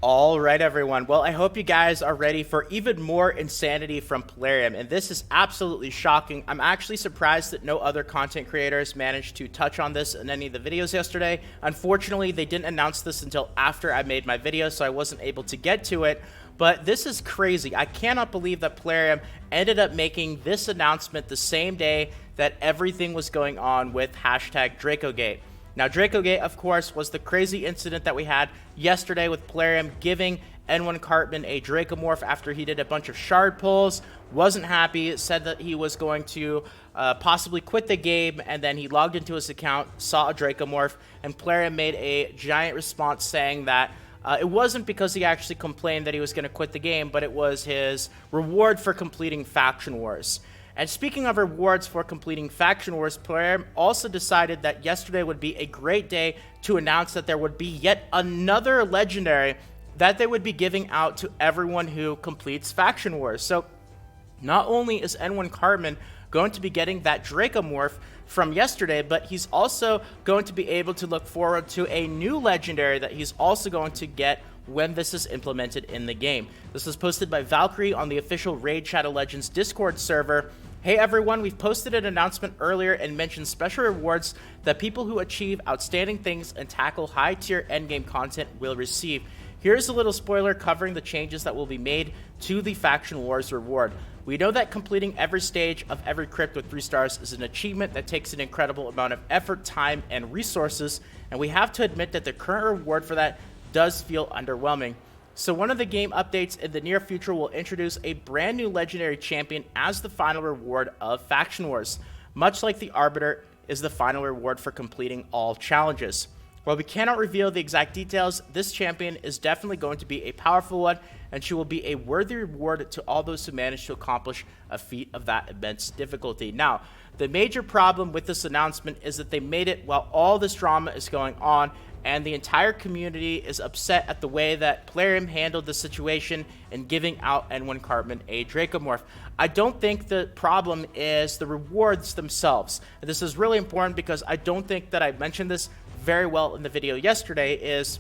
All right, everyone. Well, I hope you guys are ready for even more insanity from Plarium, and this is absolutely shocking. I'm actually surprised that no other content creators managed to touch on this in any of the videos yesterday. Unfortunately, they didn't announce this until after I made my video, so I wasn't able to get to it. But this is crazy. I cannot believe that Plarium ended up making this announcement the same day that everything was going on with hashtag DracoGate. Now, DracoGate, of course, was the crazy incident that we had yesterday with Plarium giving N1 Cartman a Dracomorph after he did a bunch of shard pulls, wasn't happy, said that he was going to possibly quit the game, and then he logged into his account, saw a Dracomorph, and Plarium made a giant response saying that it wasn't because he actually complained that he was going to quit the game, but it was his reward for completing Faction Wars. And speaking of rewards for completing Faction Wars, Plarium also decided that yesterday would be a great day to announce that there would be yet another Legendary that they would be giving out to everyone who completes Faction Wars. So not only is N1 Cartman going to be getting that Dracomorph from yesterday, but he's also going to be able to look forward to a new Legendary that he's also going to get when this is implemented in the game. This was posted by Valkyrie on the official Raid Shadow Legends Discord server. Hey everyone, we've posted an announcement earlier and mentioned special rewards that people who achieve outstanding things and tackle high-tier endgame content will receive. Here's a little spoiler covering the changes that will be made to the Faction Wars reward. We know that completing every stage of every crypt with 3 stars is an achievement that takes an incredible amount of effort, time, and resources, and we have to admit that the current reward for that does feel underwhelming. So one of the game updates in the near future will introduce a brand new Legendary Champion as the final reward of Faction Wars, much like the Arbiter is the final reward for completing all challenges. While we cannot reveal the exact details, this champion is definitely going to be a powerful one, and she will be a worthy reward to all those who manage to accomplish a feat of that immense difficulty. Now, the major problem with this announcement is that they made it while all this drama is going on, and the entire community is upset at the way that Plarium handled the situation in giving out N1 Cartman a Dracomorph. I don't think the problem is the rewards themselves. This is really important because I don't think that I mentioned this very well in the video yesterday, is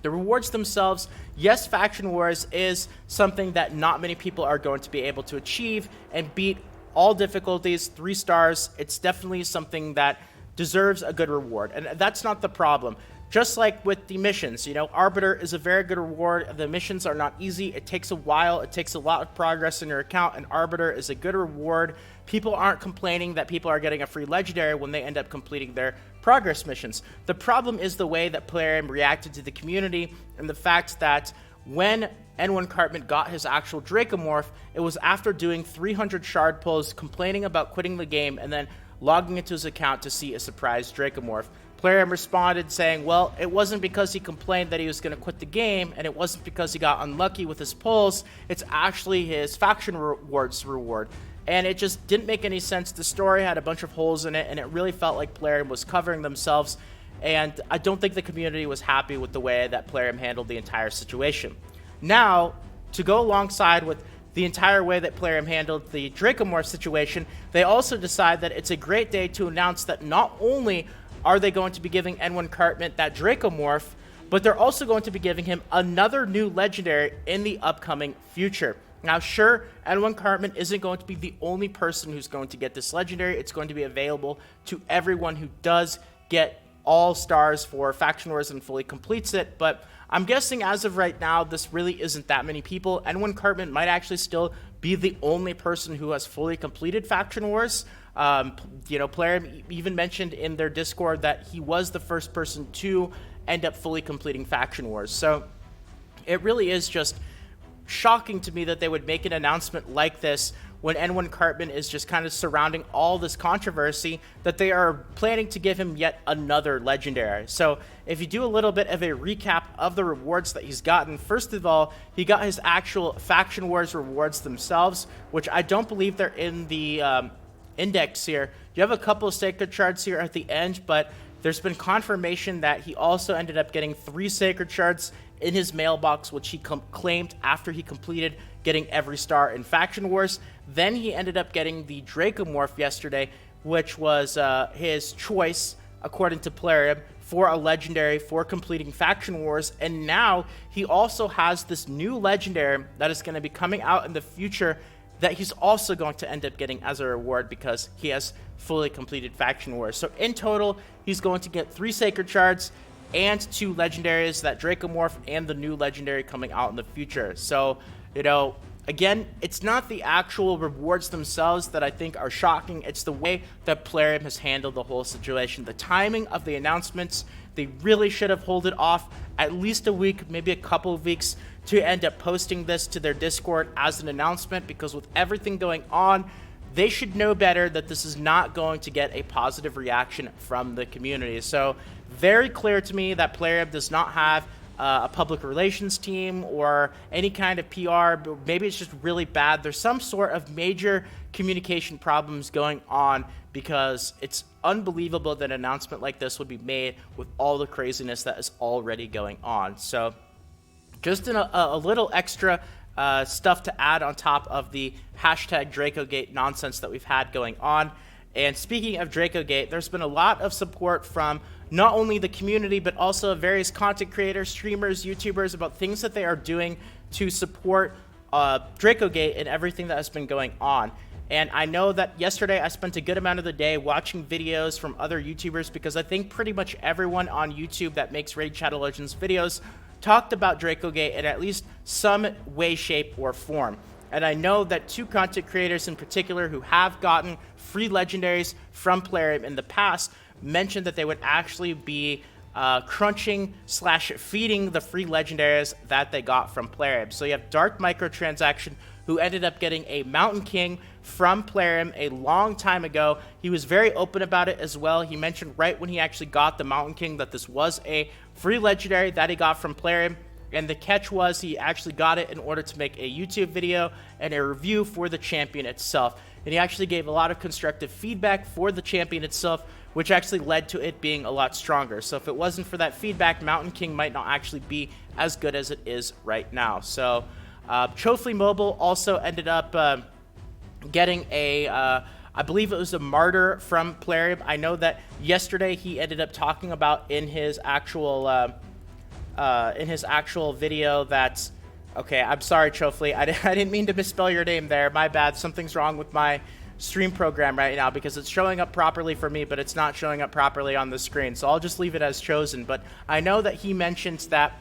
the rewards themselves. Yes, Faction Wars is something that not many people are going to be able to achieve and beat all difficulties, 3 stars. It's definitely something that deserves a good reward, and that's not the problem. Just like with the missions, you know, Arbiter is a very good reward. The missions are not easy. It takes a while. It takes a lot of progress in your account, and Arbiter is a good reward. People aren't complaining that people are getting a free Legendary when they end up completing their progress missions. The problem is the way that Plarium reacted to the community, and the fact that when N1 Cartman got his actual Dracomorph, it was after doing 300 shard pulls, complaining about quitting the game, and then logging into his account to see a surprise Dracomorph. Plarium responded saying, well, it wasn't because he complained that he was going to quit the game, and it wasn't because he got unlucky with his pulls, it's actually his Faction Rewards reward. And it just didn't make any sense. The story had a bunch of holes in it, and it really felt like Plarium was covering themselves, and I don't think the community was happy with the way that Plarium handled the entire situation. Now, to go alongside with the entire way that Plarium handled the Dracomorph situation, they also decide that it's a great day to announce that not only are they going to be giving N1 Cartman that Dracomorph, but they're also going to be giving him another new Legendary in the upcoming future. Now, sure, N1 Cartman isn't going to be the only person who's going to get this Legendary. It's going to be available to everyone who does get all stars for Faction Wars and fully completes it, but I'm guessing as of right now, this really isn't that many people. N1 Cartman might actually still be the only person who has fully completed Faction Wars. You know, Plarium even mentioned in their Discord that he was the first person to end up fully completing Faction Wars. So it really is just shocking to me that they would make an announcement like this when N1 Cartman is just kind of surrounding all this controversy, that they are planning to give him yet another Legendary. So if you do a little bit of a recap of the rewards that he's gotten, first of all, he got his actual Faction Wars rewards themselves, which I don't believe they're in the index here. You have a couple of sacred shards here at the end, but there's been confirmation that he also ended up getting 3 sacred shards in his mailbox, which he claimed after he completed getting every star in Faction Wars. Then he ended up getting the Dracomorph yesterday, which was his choice, according to Plarium, for a legendary for completing Faction Wars, and now he also has this new legendary that is going to be coming out in the future that he's also going to end up getting as a reward because he has fully completed Faction Wars. So in total, he's going to get 3 Sacred Shards and 2 legendaries, that Dracomorph and the new legendary coming out in the future. So, you know, again, it's not the actual rewards themselves that I think are shocking. It's the way that Plarium has handled the whole situation. The timing of the announcements, they really should have held it off at least a week, maybe a couple of weeks, to end up posting this to their Discord as an announcement, because with everything going on, they should know better that this is not going to get a positive reaction from the community. So very clear to me that Plarium does not have a public relations team or any kind of PR, but maybe it's just really bad. There's some sort of major communication problems going on, because it's unbelievable that an announcement like this would be made with all the craziness that is already going on. So just a little extra stuff to add on top of the hashtag Dracogate nonsense that we've had going on. And speaking of Dracogate, there's been a lot of support from not only the community, but also various content creators, streamers, YouTubers, about things that they are doing to support Dracogate and everything that has been going on. And I know that yesterday I spent a good amount of the day watching videos from other YouTubers, because I think pretty much everyone on YouTube that makes Raid Shadow Legends videos talked about Dracogate in at least some way, shape, or form. And I know that 2 content creators in particular who have gotten free legendaries from Plarium in the past mentioned that they would actually be crunching / feeding the free legendaries that they got from Plarium. So you have Dark Microtransaction, who ended up getting a Mountain King from Plarium a long time ago. He was very open about it as well. He mentioned right when he actually got the Mountain King that this was a free legendary that he got from Plarium. And the catch was he actually got it in order to make a YouTube video and a review for the champion itself. And he actually gave a lot of constructive feedback for the champion itself, which actually led to it being a lot stronger. So if it wasn't for that feedback, Mountain King might not actually be as good as it is right now. So Chofly Mobile also ended up getting a, I believe it was a Martyr from Plarium. I know that yesterday he ended up talking about in his actual video that, okay, I'm sorry, Chofly, I didn't mean to misspell your name there. My bad. Something's wrong with my stream program right now, because it's showing up properly for me, but it's not showing up properly on the screen. So I'll just leave it as chosen. But I know that he mentions that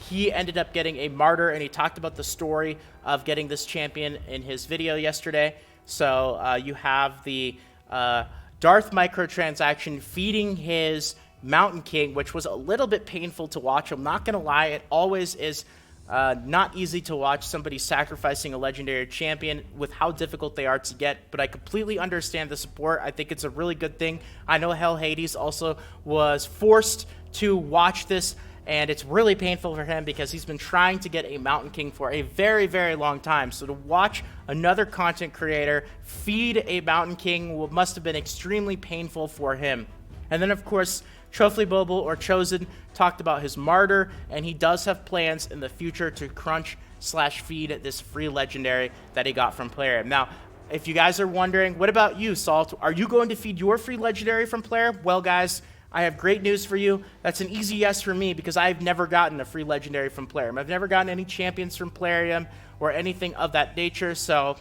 he ended up getting a Martyr, and he talked about the story of getting this champion in his video yesterday. So you have the Darth Microtransaction feeding his Mountain King, which was a little bit painful to watch. I'm not going to lie, it always is not easy to watch somebody sacrificing a legendary champion with how difficult they are to get, but I completely understand the support. I think it's a really good thing. I know Hell Hades also was forced to watch this, and it's really painful for him because he's been trying to get a Mountain King for a very, very long time. So to watch another content creator feed a Mountain King must have been extremely painful for him. And then, of course, Chofly Mobile, or Chosen, talked about his Martyr, and he does have plans in the future to crunch / feed this free legendary that he got from Plarium. Now, if you guys are wondering, what about you, Salt? Are you going to feed your free legendary from Plarium? Well, guys, I have great news for you. That's an easy yes for me, because I've never gotten a free legendary from Plarium. I've never gotten any champions from Plarium or anything of that nature, so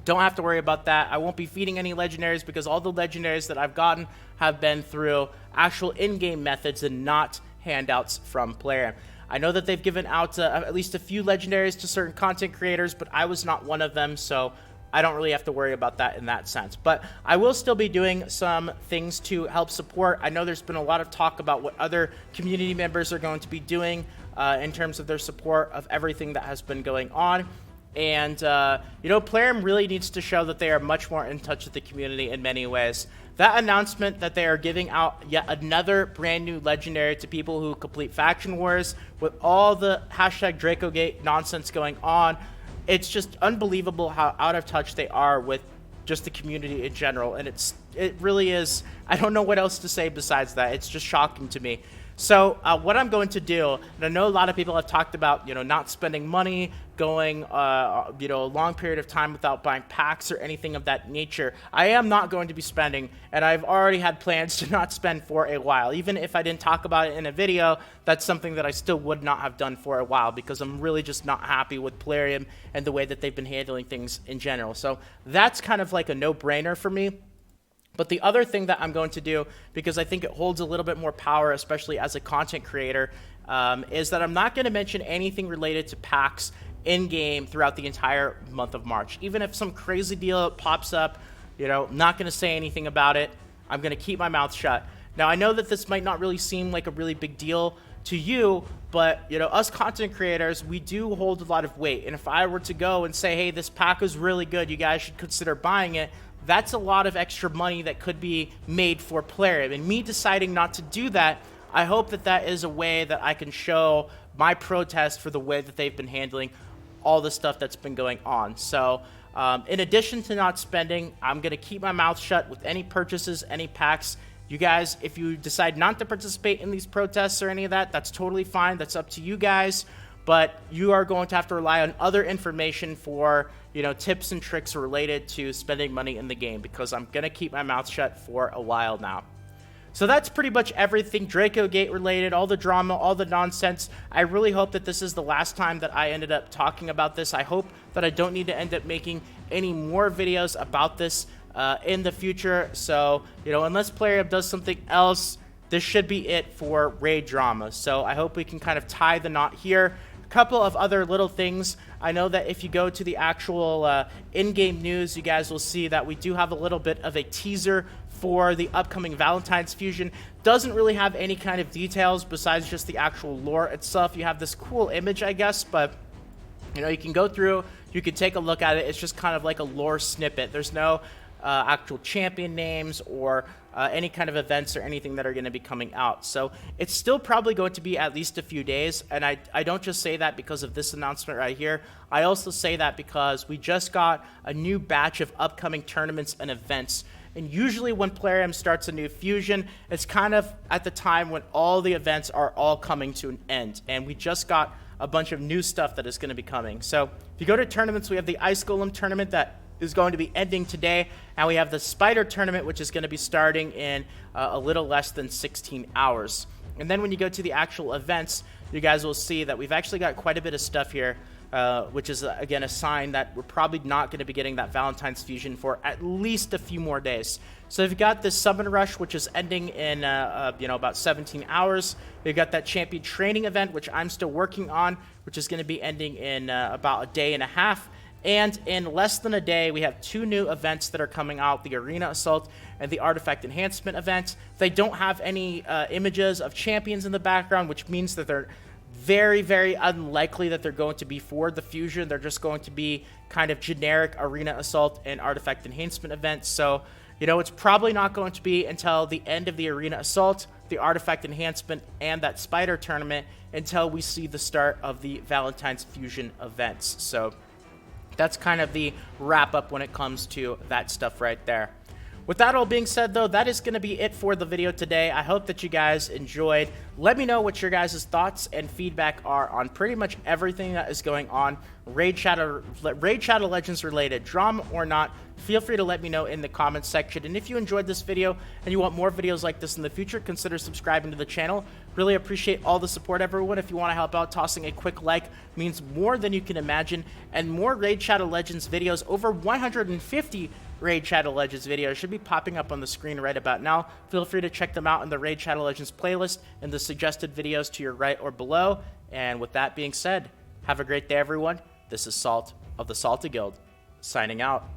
don't have to worry about that. I won't be feeding any legendaries, because all the legendaries that I've gotten have been through actual in-game methods and not handouts from Plarium. I know that they've given out at least a few legendaries to certain content creators, but I was not one of them, so I don't really have to worry about that in that sense. But I will still be doing some things to help support. I know there's been a lot of talk about what other community members are going to be doing in terms of their support of everything that has been going on. And, you know, Plarium really needs to show that they are much more in touch with the community in many ways. That announcement that they are giving out yet another brand new legendary to people who complete Faction Wars, with all the hashtag Dracogate nonsense going on, it's just unbelievable how out of touch they are with just the community in general. And it really is, I don't know what else to say besides that. It's just shocking to me. So what I'm going to do, and I know a lot of people have talked about, not spending money, going, a long period of time without buying packs or anything of that nature. I am not going to be spending, and I've already had plans to not spend for a while. Even if I didn't talk about it in a video, that's something that I still would not have done for a while, because I'm really just not happy with Plarium and the way that they've been handling things in general. So that's kind of like a no-brainer for me. But the other thing that I'm going to do, because I think it holds a little bit more power, especially as a content creator, is that I'm not going to mention anything related to packs in-game throughout the entire month of March. Even if some crazy deal pops up, not going to say anything about it. I'm going to keep my mouth shut. Now, I know that this might not really seem like a really big deal to you, but, us content creators, we do hold a lot of weight. And if I were to go and say, hey, this pack is really good, you guys should consider buying it, that's a lot of extra money that could be made for Plarium. And me deciding not to do that, I hope that that is a way that I can show my protest for the way that they've been handling all the stuff that's been going on. So in addition to not spending, I'm going to keep my mouth shut with any purchases, any packs. You guys, if you decide not to participate in these protests or any of that, that's totally fine. That's up to you guys. But you are going to have to rely on other information for, tips and tricks related to spending money in the game, because I'm going to keep my mouth shut for a while now. So that's pretty much everything Draco Gate related, all the drama, all the nonsense. I really hope that this is the last time that I ended up talking about this. I hope that I don't need to end up making any more videos about this in the future. So, unless Plarium does something else, this should be it for raid drama. So I hope we can kind of tie the knot here. Couple of other little things. I know that if you go to the actual in-game news, you guys will see that we do have a little bit of a teaser for the upcoming Valentine's fusion. Doesn't really have any kind of details besides just the actual lore itself. You have this cool image, I guess, but you can go through, you can take a look at it. It's just kind of like a lore snippet. There's no actual champion names or any kind of events or anything that are going to be coming out. So it's still probably going to be at least a few days, and I don't just say that because of this announcement right here. I also say that because we just got a new batch of upcoming tournaments and events. And usually when Plarium starts a new fusion, it's kind of at the time when all the events are all coming to an end. And we just got a bunch of new stuff that is going to be coming. So if you go to tournaments, we have the Ice Golem tournament that is going to be ending today, and we have the Spider tournament, which is going to be starting in a little less than 16 hours. And then when you go to the actual events, you guys will see that we've actually got quite a bit of stuff here, which is, again, a sign that we're probably not going to be getting that Valentine's fusion for at least a few more days. So you've got this Summon Rush, which is ending in, about 17 hours. We've got that Champion Training event, which I'm still working on, which is going to be ending in about a day and a half. And in less than a day, we have two new events that are coming out, the Arena Assault and the Artifact Enhancement event. They don't have any images of champions in the background, which means that they're very, very unlikely that they're going to be for the fusion. They're just going to be kind of generic Arena Assault and Artifact Enhancement events. So, it's probably not going to be until the end of the Arena Assault, the Artifact Enhancement, and that Spider tournament until we see the start of the Valentine's fusion events. So that's kind of the wrap up when it comes to that stuff right there. With that all being said, though, that is going to be it for the video today. I hope that you guys enjoyed. Let me know what your guys' thoughts and feedback are on pretty much everything that is going on, Raid Shadow Legends related, drama or not. Feel free to let me know in the comments section. And if you enjoyed this video and you want more videos like this in the future, consider subscribing to the channel. Really appreciate all the support, everyone. If you want to help out, tossing a quick like means more than you can imagine. And more Raid Shadow Legends videos, over 150 Raid Shadow Legends videos should be popping up on the screen right about now. Feel free to check them out in the Raid Shadow Legends playlist and the suggested videos to your right or below. And with that being said, have a great day, everyone. This is Salt of the Salty Guild, signing out.